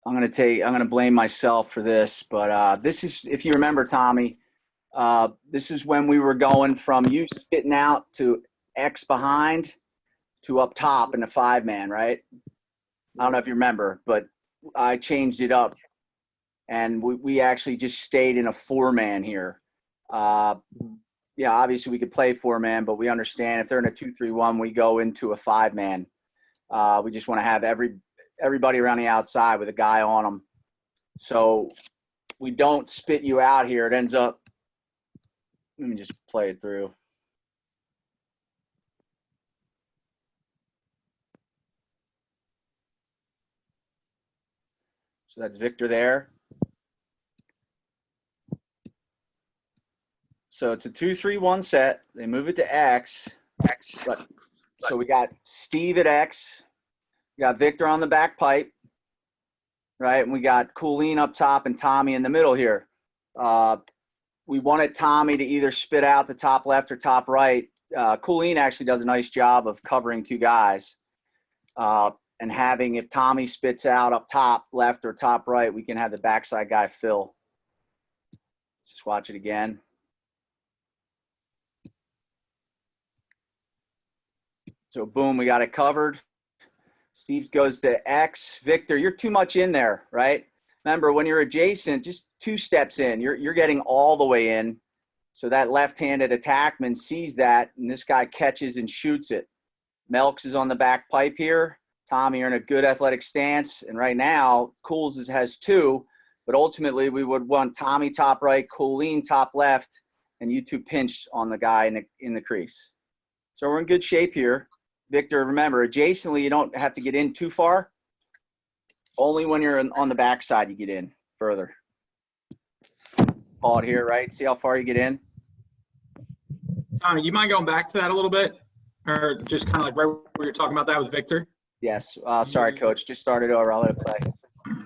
I'm gonna blame myself for this, but this is, if you remember, Tommy, this is when we were going from you spitting out to X behind to up top in the 5-man, right? I don't know if you remember, but I changed it up, and we actually just stayed in a 4-man here. Yeah, obviously we could play 4-man, but we understand if they're in a 2-3-1, we go into a 5-man. We just want to have everybody around the outside with a guy on them. So we don't spit you out here. It ends up, let me just play it through. So that's Victor there. So it's a 2-3-1 set. They move it to X. So we got Steve at X. We got Victor on the back pipe, right? And we got Colleen up top and Tommy in the middle here. We wanted Tommy to either spit out the top left or top right. Colleen actually does a nice job of covering two guys. And having, if Tommy spits out up top left or top right, we can have the backside guy fill. Let's just watch it again. So boom, we got it covered. Steve goes to X. Victor, you're too much in there, right? Remember, when you're adjacent, just 2 steps in. You're getting all the way in. So that left-handed attackman sees that, and this guy catches and shoots it. Melks is on the back pipe here. Tommy, you're in a good athletic stance. And right now, Cools has 2. But ultimately, we would want Tommy top right, Colleen top left, and you 2 pinch on the guy in the crease. So we're in good shape here. Victor, remember, adjacently, you don't have to get in too far. Only when you're on the backside, you get in further. Call it here, right? See how far you get in? Tommy, you mind going back to that a little bit? Or just kind of like right where you're talking about that with Victor? Yes. Sorry, Coach. Just started over. I'll let it play.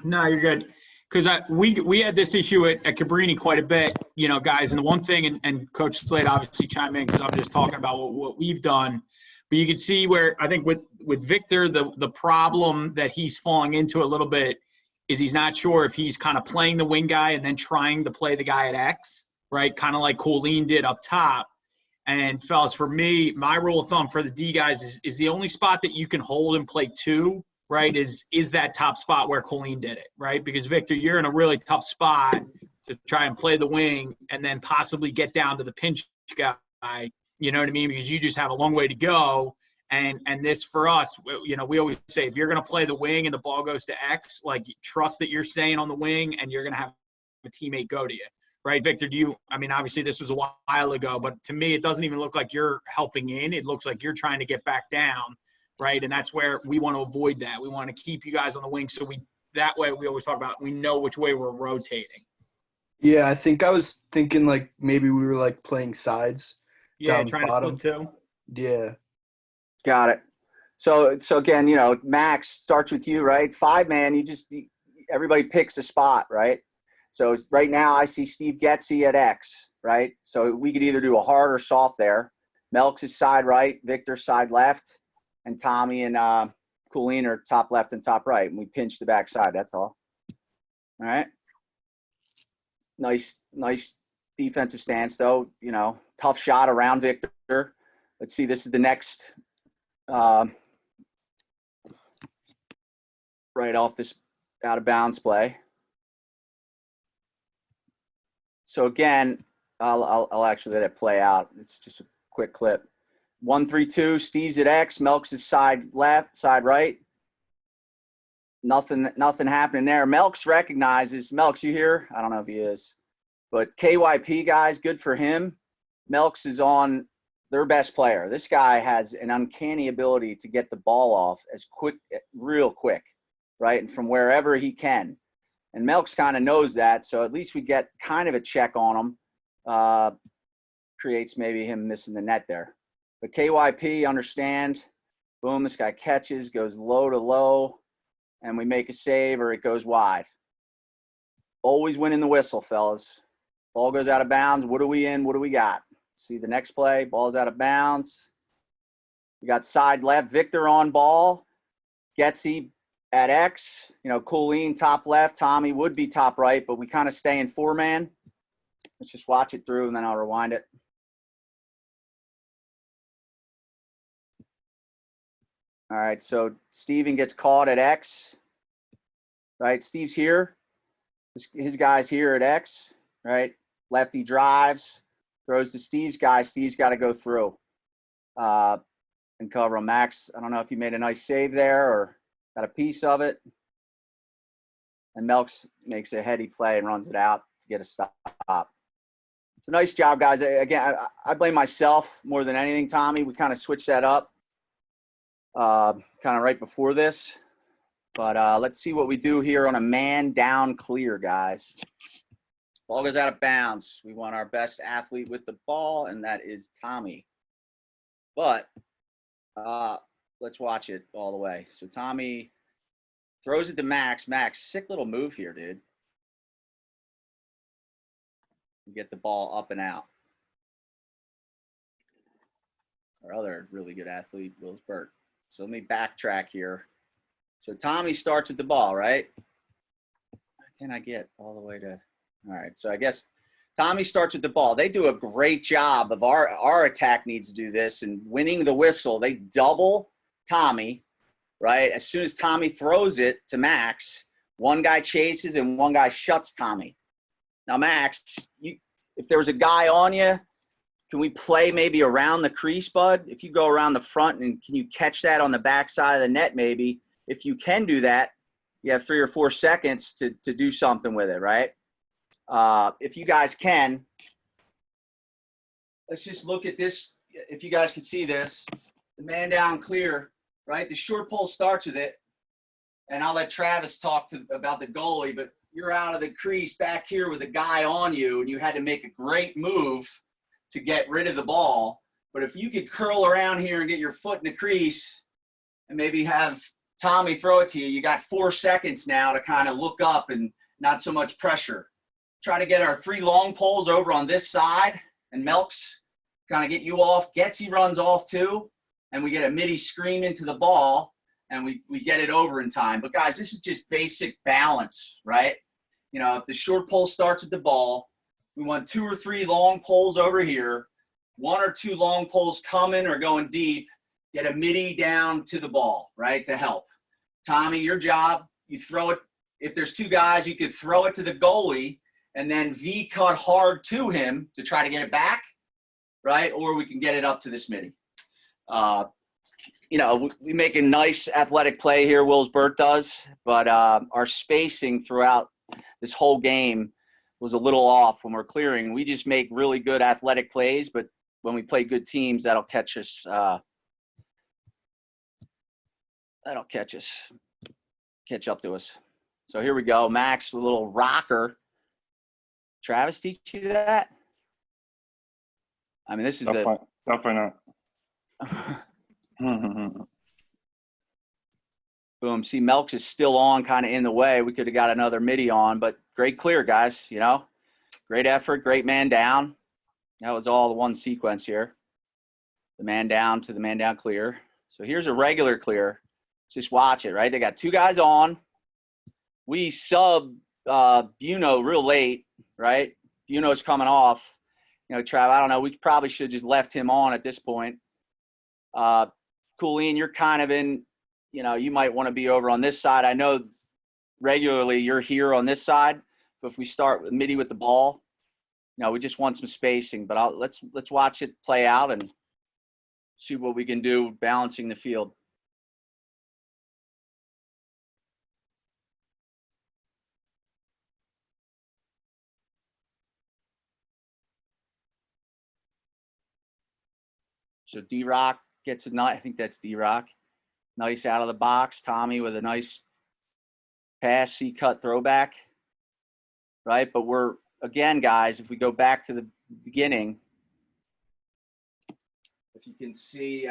No, you're good. Because we had this issue at Cabrini quite a bit, you know, guys. And the one thing, and Coach Slade obviously chime in because I'm just talking about what we've done. But you can see where I think with Victor, the problem that he's falling into a little bit is he's not sure if he's kind of playing the wing guy and then trying to play the guy at X, right? Kind of like Colleen did up top. And fellas, for me, my rule of thumb for the D guys is the only spot that you can hold and play 2, right, is that top spot where Colleen did it, right? Because, Victor, you're in a really tough spot to try and play the wing and then possibly get down to the pinch guy, you know what I mean? Because you just have a long way to go. And this, for us, you know, we always say if you're going to play the wing and the ball goes to X, like, trust that you're staying on the wing and you're going to have a teammate go to you. Right, Victor, I mean, obviously this was a while ago, but to me, it doesn't even look like you're helping in. It looks like you're trying to get back down, right? And that's where we want to avoid that. We want to keep you guys on the wing so that way we always talk about we know which way we're rotating. Yeah, I think I was thinking like maybe we were like playing sides. Yeah, trying to split 2. Yeah. Got it. So again, you know, Max starts with you, right? 5-man, everybody picks a spot, right? So right now I see Steve Getzey at X, right? So we could either do a hard or soft there. Melks is side right, Victor side left, and Tommy and Colleen are top left and top right. And we pinch the back side, that's all. All right. Nice defensive stance, though. You know, tough shot around Victor. Let's see, this is the next right off this out of bounds play. So again, I'll actually let it play out. It's just a quick clip. 1-3-2. Steve's at X. Melks is side left, side right. Nothing happening there. Melks recognizes. Melks, you here? I don't know if he is, but KYP guys, good for him. Melks is on their best player. This guy has an uncanny ability to get the ball off as quick, real quick, right, and from wherever he can. And Melks kind of knows that, so at least we get kind of a check on him. Creates maybe him missing the net there. But KYP, understand, boom, this guy catches, goes low to low, and we make a save or it goes wide. Always winning the whistle, fellas. Ball goes out of bounds. What are we in? What do we got? See the next play. Ball's out of bounds. We got side left. Victor on ball. Getzey at X, Colleen top left, Tommy would be top right, but we kind of stay in 4-man. Let's just watch it through and then I'll rewind it. All right, so Steven gets caught at X, right? Steve's here. His guy's here at X, right? Lefty drives, throws to Steve's guy. Steve's got to go through and cover him. Max, I don't know if you made a nice save there or got a piece of it. And Melks makes a heady play and runs it out to get a stop. So nice job, guys. Again, I blame myself more than anything, Tommy. We kind of switched that up kind of right before this. But let's see what we do here on a man down clear, guys. Ball goes out of bounds. We want our best athlete with the ball, and that is Tommy. But let's watch it all the way. So Tommy throws it to Max. Max, sick little move here, dude. Get the ball up and out. Our other really good athlete, Wills Burt. So let me backtrack here. So Tommy starts with the ball, right? How can I get all the way to – all right, so I guess Tommy starts with the ball. They do a great job of our attack needs to do this and winning the whistle. They double Tommy, right? As soon as Tommy throws it to Max, one guy chases and one guy shuts Tommy. Now, Max, if there was a guy on you, can we play maybe around the crease, bud? If you go around the front and can you catch that on the backside of the net maybe? If you can do that, you have 3 or 4 seconds to do something with it, right? If you guys can, let's just look at this. If you guys can see this, the man down clear, right? The short pole starts with it. And I'll let Travis talk about the goalie, but you're out of the crease back here with a guy on you, and you had to make a great move to get rid of the ball. But if you could curl around here and get your foot in the crease and maybe have Tommy throw it to you, you got 4 seconds now to kind of look up and not so much pressure. Try to get our 3 long poles over on this side, and Melks kind of get you off. Getsy runs off too, and we get a midi scream into the ball, and we get it over in time. But, guys, this is just basic balance, right? If the short pole starts with the ball, we want 2 or 3 long poles over here, 1 or 2 long poles coming or going deep, get a midi down to the ball, right, to help. Tommy, your job, you throw it. If there's 2 guys, you could throw it to the goalie and then V-cut hard to him to try to get it back, right? Or we can get it up to this midi. We make a nice athletic play here, Wills Burt does, but our spacing throughout this whole game was a little off when we're clearing. We just make really good athletic plays, but when we play good teams, that'll catch us. Catch up to us. So here we go. Max, a little rocker. Travis teach you that? I mean, this is definitely not. Boom. See, Melks is still on, kind of in the way. We could have got another midi on, but great clear, guys. Great effort, great man down. That was all the one sequence here. The man down to the man down clear. So here's a regular clear. Just watch it, right? They got 2 guys on. We sub Buno real late, right? Buno's coming off. Trav, I don't know. We probably should have just left him on at this point. Colleen, you're kind of in, you might want to be over on this side. I know regularly you're here on this side, but if we start with midi with the ball, we just want some spacing. But let's watch it play out and see what we can do balancing the field. So D-Rock gets a nice, I think that's D-Rock. Nice out of the box. Tommy with a nice pass, C-cut throwback, right? But we're, again, guys, if we go back to the beginning, if you can see,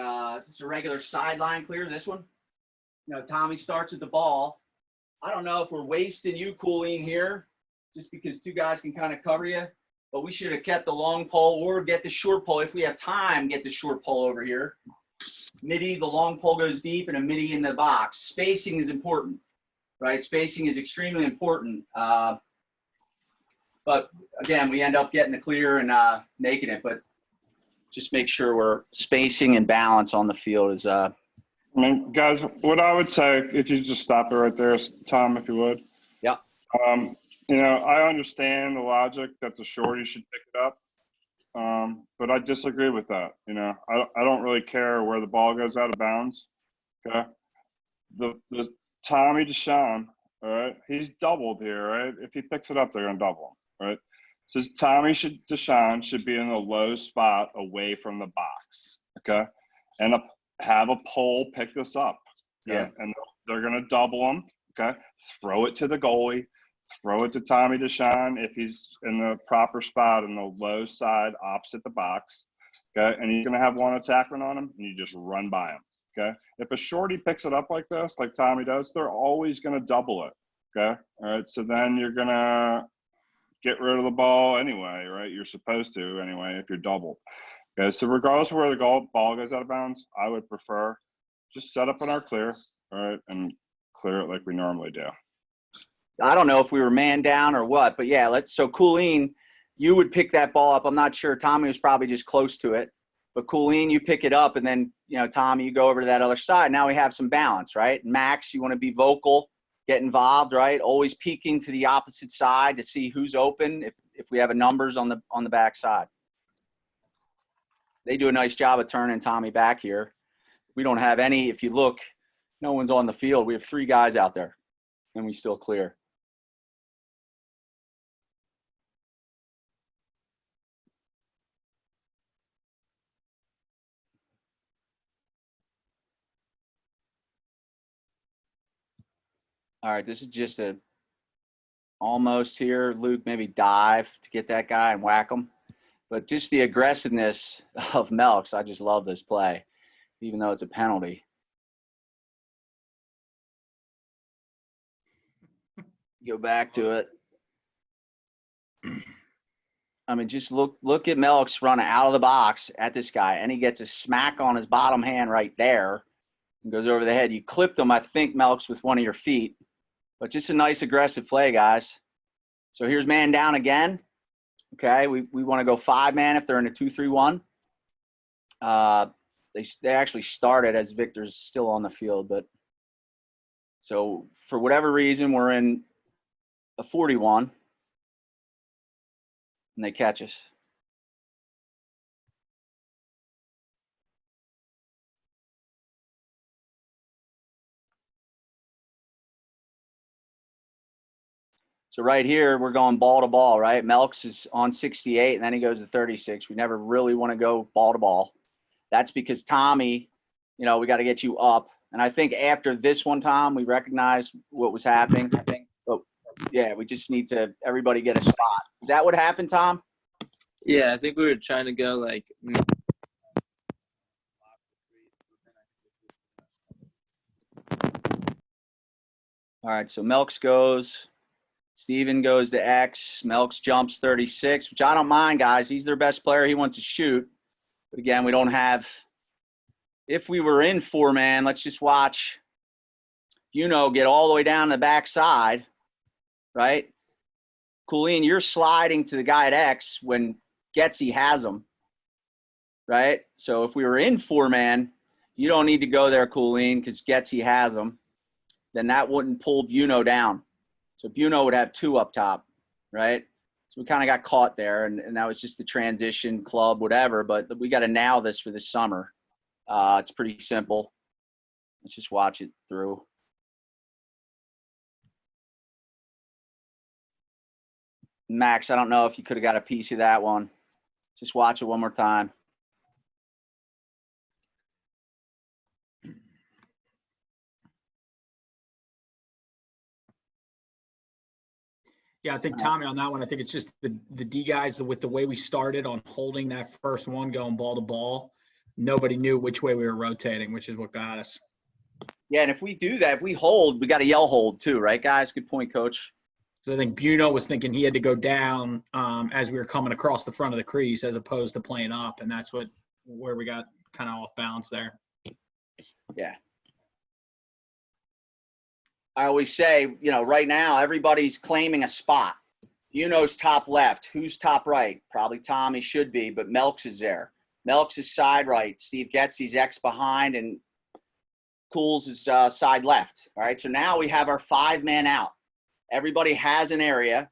just a regular sideline clear, this one. Tommy starts with the ball. I don't know if we're wasting you, Colleen, here, just because 2 guys can kind of cover you. But we should have kept the long pole or get the short pole. If we have time, get the short pole over here. Midi, the long pole goes deep, and a midi in the box. Spacing is important. right? Spacing is extremely important. But again, we end up getting the clear and making it. But just make sure we're spacing and balance on the field is. I mean, guys, what I would say, if you just stop it right there, Tom, if you would. Yeah. You know, I understand the logic that the shorty should pick it up, but I disagree with that. You know, I don't really care where the ball goes out of bounds. Okay. The Tommy DeShawn, all right, he's doubled here, right? If he picks it up, they're gonna double him, right? So DeShawn should be in a low spot away from the box, okay, and have a pole pick this up, okay? Yeah. And they're gonna double him, okay. Throw it to the goalie, throw it to Tommy DeShawn if he's in the proper spot in the low side opposite the box, okay, and he's gonna have one attackman on him, and you just run by him. Okay. If a shorty picks it up like this, like Tommy does, they're always going to double it. Okay. All right. So then you're going to get rid of the ball anyway, right? You're supposed to anyway if you're doubled. Okay. So regardless of where the ball goes out of bounds, I would prefer just set up on our clear, all right, and clear it like we normally do. I don't know if we were man down or what, but yeah, so Coolene, you would pick that ball up. I'm not sure. Tommy was probably just close to it. But Coolene, you pick it up, and then, you know, Tommy, you go over to that other side. Now we have some balance, right? Max, you want to be vocal, get involved, right? Always peeking to the opposite side to see who's open if we have a numbers on the back side. They do a nice job of turning Tommy back here. We don't have any. If you look, no one's on the field. We have 3 guys out there, and we still clear. All right, this is just a almost here. Luke, maybe dive to get that guy and whack him. But just the aggressiveness of Melks, I just love this play, even though it's a penalty. Go back to it. I mean, just look at Melks running out of the box at this guy, and he gets a smack on his bottom hand right there and goes over the head. You clipped him, I think, Melks, with one of your feet. But just a nice aggressive play, guys. So here's man down again. Okay, we want to go 5-man if they're in a 2-3-1. They actually started as Victor's still on the field, but so for whatever reason we're in a 41, and they catch us. So right here, we're going ball to ball, right? Melks is on 68, and then he goes to 36. We never really want to go ball to ball. That's because Tommy, you know, we got to get you up. And I think after this one, Tom, we recognized what was happening. I think, but yeah, we just need to everybody get a spot. Is that what happened, Tom? Yeah, I think we were trying to go like. All right, so Melks goes. Steven goes to X. Melks jumps 36, which I don't mind, guys. He's their best player. He wants to shoot. But again, we don't have – if we were in 4-man, let's just watch, you know, get all the way down the backside, right? Coolene, you're sliding to the guy at X when Getsy has him, right? So if we were in 4-man, you don't need to go there, Coolene, because Getsy has him. Then that wouldn't pull Buno down. So Buno would have 2 up top, right? So we kind of got caught there, and that was just the transition club, whatever. But we got to nail this for this summer. It's pretty simple. Let's just watch it through. Max, I don't know if you could have got a piece of that one. Just watch it one more time. Yeah, I think Tommy on that one, I think it's just the D guys with the way we started on holding that first one going ball to ball. Nobody knew which way we were rotating, which is what got us. Yeah, and if we do that, if we hold, we got to yell hold too, right, guys? Good point, Coach. So I think Buno was thinking he had to go down as we were coming across the front of the crease as opposed to playing up, and that's where we got kind of off balance there. Yeah. I always say, right now everybody's claiming a spot. Top left. Who's top right? Probably Tommy should be, but Melks is there. Melks is side right. Steve Getsy's X behind, and Cools is side left. All right, so now we have our 5-man out. Everybody has an area.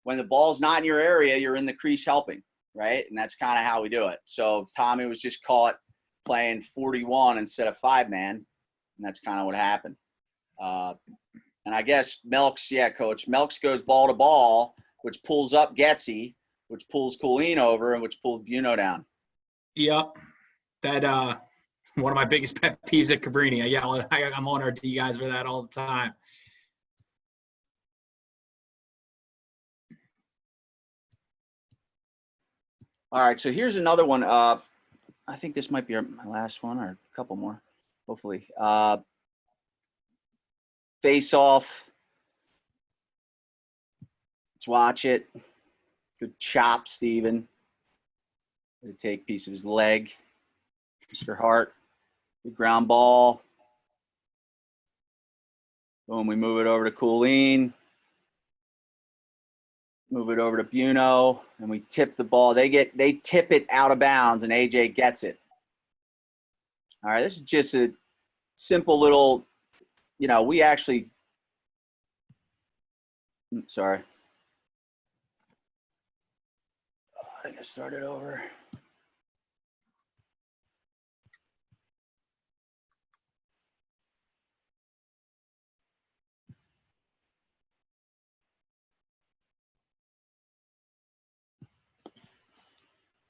When the ball's not in your area, you're in the crease helping, right? And that's kind of how we do it. So Tommy was just caught playing 41 instead of 5-man, and that's kind of what happened. And I guess Melks, Coach. Melks goes ball to ball, which pulls up Getsy, which pulls Colleen over, and which pulls Buno down. Yep. That one of my biggest pet peeves at Cabrini. I'm on our D guys for that all the time. All right, so here's another one. I think this might be my last one, or a couple more, hopefully. Face off. Let's watch it. Good chop, Steven. Good take piece of his leg. Mr. Hart. Good ground ball. Boom, we move it over to Colleen. Move it over to Buno, and we tip the ball. They tip it out of bounds, and AJ gets it. All right, this is just a simple little, we actually, sorry. I think I started over.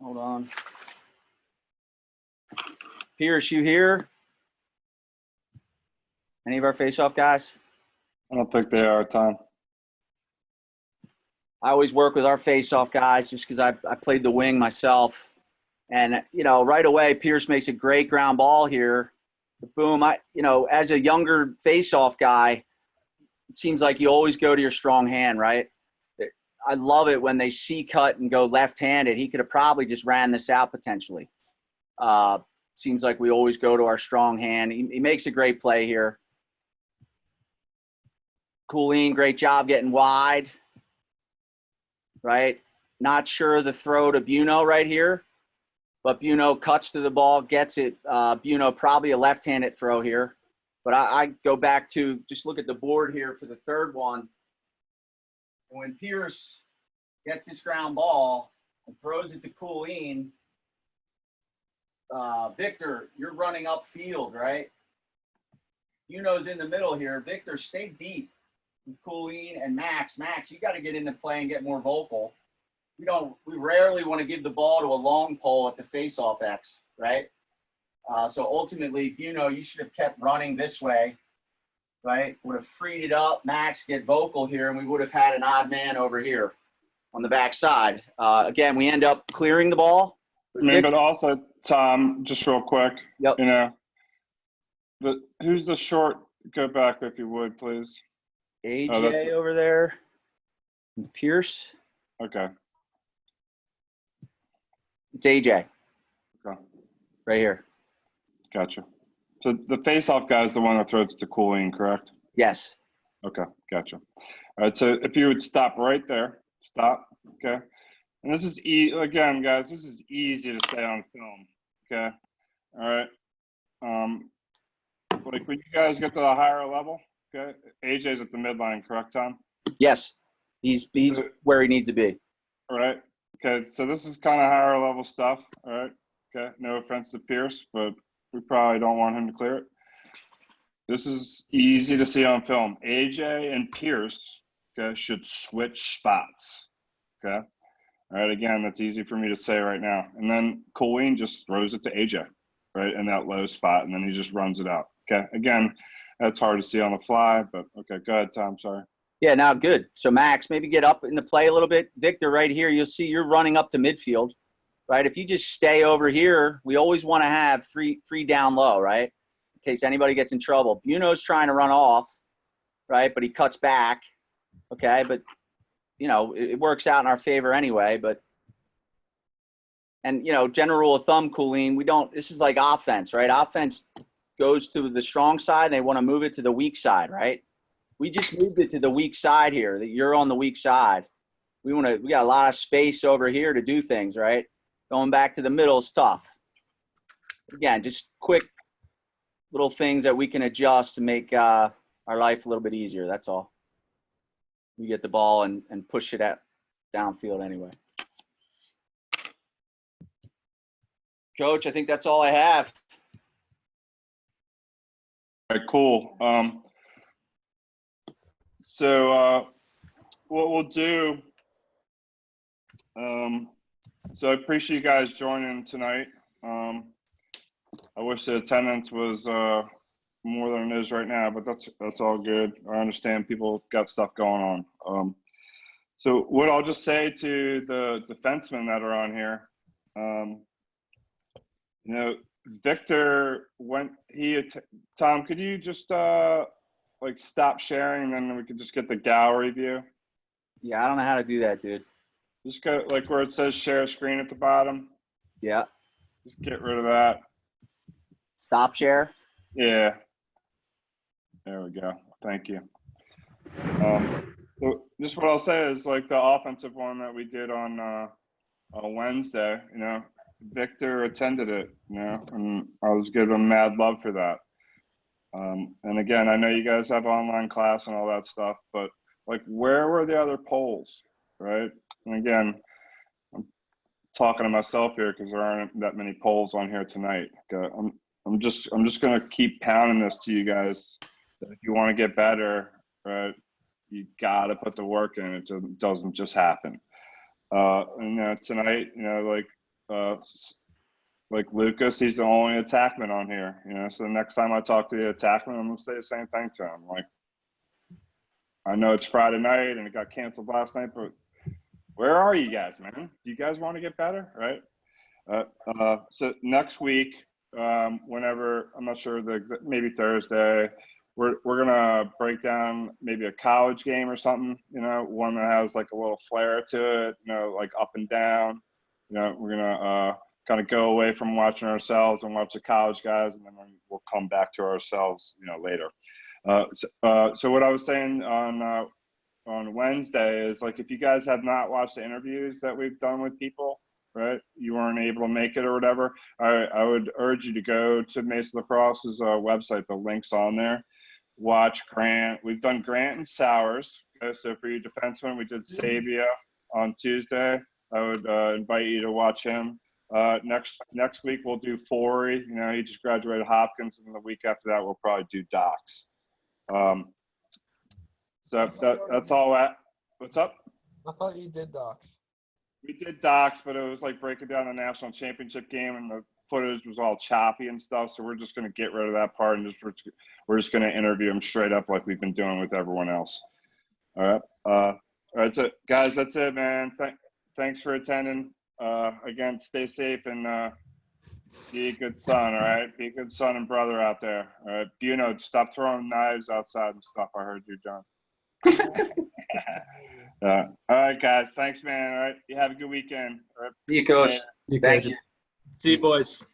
Hold on. Pierce, you here? Any of our face-off guys? I don't think they are, Tom. I always work with our face-off guys just because I played the wing myself. And, right away, Pierce makes a great ground ball here. But boom, as a younger face-off guy, it seems like you always go to your strong hand, right? I love it when they C-cut and go left-handed. He could have probably just ran this out potentially. Seems like we always go to our strong hand. He makes a great play here. Colleen, great job getting wide. Right? Not sure the throw to Buno right here, but Buno cuts to the ball, gets it. Buno probably a left-handed throw here. But I go back to just look at the board here for the third one. When Pierce gets his ground ball and throws it to Colleen, Victor, you're running upfield, right? Buno's in the middle here. Victor, stay deep with Colleen and Max. Max, you got to get into play and get more vocal. We rarely want to give the ball to a long pole at the face-off X, right? So ultimately, Buno, you should have kept running this way, right? Would have freed it up. Max, get vocal here, and we would have had an odd man over here on the backside. Again, we end up clearing the ball. But also, Tom, just real quick, Yep. Who's the short? Go back if you would, please. AJ over there. And Pierce. Okay. It's AJ. Okay. Right here. Gotcha. So the face-off guy is the one that throws it to Colleen, correct? Yes. Okay. Gotcha. All right. So if you would stop right there, stop. Okay. And this is again, guys. This is easy to say on film. Okay. All right. Like when you guys get to the higher level, okay. AJ's at the midline, correct, Tom? Yes. He's where he needs to be. All right. Okay. So this is kind of higher level stuff. All right. Okay. No offense to Pierce, but we probably don't want him to clear it. This is easy to see on film. AJ and Pierce, okay, should switch spots. Okay. All right. Again, that's easy for me to say right now. And then Colleen just throws it to AJ, right, in that low spot, and then he just runs it out. Okay. Again, that's hard to see on the fly, but okay. Go ahead, Tom. Sorry. Yeah, now good. So, Max, maybe get up in the play a little bit. Victor, right here, you'll see you're running up to midfield, right? If you just stay over here, we always want to have three down low, right, in case anybody gets in trouble. Buno's trying to run off, right, but he cuts back, okay? But, it works out in our favor anyway. And, general rule of thumb, Colleen, this is like offense, right? Offense goes to the strong side. They want to move it to the weak side, right? we just moved it to the weak side here. That you're on the weak side. We got a lot of space over here to do things, right? Going back to the middle is tough. Again, just quick little things that we can adjust to make our life a little bit easier. That's all. We get the ball and push it at downfield anyway. Coach, I think that's all I have. All right, cool. So what we'll do, so I appreciate you guys joining tonight. I wish the attendance was more than it is right now, but that's all good. I understand people got stuff going on. So what I'll just say to the defensemen that are on here, you know, Victor, when Tom, could you just like stop sharing, and then we could just get the gallery view? Yeah, I don't know how to do that, dude. Just go like where it says share screen at the bottom. Yeah. Just get rid of that. Stop share. Yeah. There we go. Thank you. So just what I'll say is like the offensive one that we did on Wednesday, you know, Victor attended it, you know, and I was giving him mad love for that. And again, I know you guys have online class and all that stuff, but like, where were the other polls, right? And again, I'm talking to myself here because there aren't that many polls on here tonight. I'm just gonna keep pounding this to you guys. That if you want to get better, right, you gotta put the work in. It doesn't just happen. And you know, tonight, you know, like Lucas, he's the only attackman on here. You know, so the next time I talk to the attackman, I'm gonna say the same thing to him. Like, I know it's Friday night and it got canceled last night, but where are you guys, man? Do you guys want to get better, right? So next week, whenever, I'm not sure, maybe Thursday, we're gonna break down maybe a college game or something, you know, one that has like a little flair to it, you know, like up and down. You know, we're gonna kind of go away from watching ourselves and watch the college guys, and then we'll come back to ourselves, you know, later. So what I was saying on Wednesday is, like, if you guys have not watched the interviews that we've done with people, right, you weren't able to make it or whatever, I would urge you to go to Mason Lacrosse's website. The link's on there. Watch Grant. We've done Grant and Sowers. Okay? So for you defensemen, we did Sabia on Tuesday. I would invite you to watch him. Next week we'll do Forey. You know, he just graduated Hopkins, and the week after that we'll probably do Docs. So that's all. What's up? I thought you did docs. We did Docs, but it was like breaking down the national championship game, and the footage was all choppy and stuff. So we're just going to get rid of that part, and we're just going to interview him straight up like we've been doing with everyone else. All right. All right. So guys, that's it, man. Thanks for attending. Again, stay safe and be a good son. All right. Be a good son and brother out there. All right. Buno, stop throwing knives outside and stuff. I heard you, John. All right, guys. Thanks, man. All right. You have a good weekend. All right. See you, Coach. Yeah. Thank you. See you, boys.